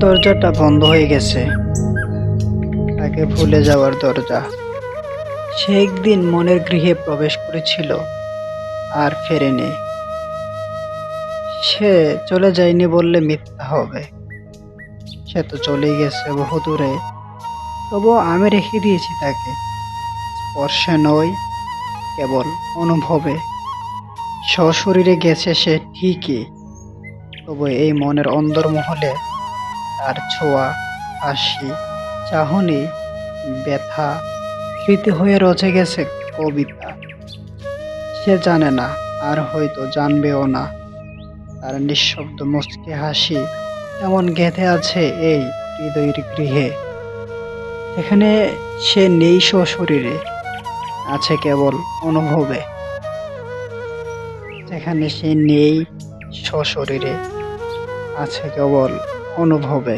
দরজাটা বন্ধ হয়ে গেছে, তাকে ভুলে যাওয়ার দরজা। সে একদিন মনের গৃহে প্রবেশ করেছিল আর ফেরেনি। সে চলে যায়নি বললে মিথ্যা হবে। সে তো চলেই গেছে বহু দূরে, তবুও আমি রেখে দিয়েছি তাকে, স্পর্শে নয়, কেবল অনুভবে। সশরীরে গেছে সে ঠিকই, তবু এই মনের অন্দরমহলে তার ছোঁয়া, হাসি, চাহনি, ব্যথা স্মৃতি হয়ে রচে গেছে কবিতা। সে জানে না, আর হয়তো জানবেও না, তার নিঃশব্দ মুচকি হাসি এমন গেঁথে আছে এই হৃদয়ের গৃহে, যেখানে সে নেই সশরীরে, আছে কেবল অনুভবে। যেখানে সে নেই সশরীরে, আছে কেবল অনুভবে।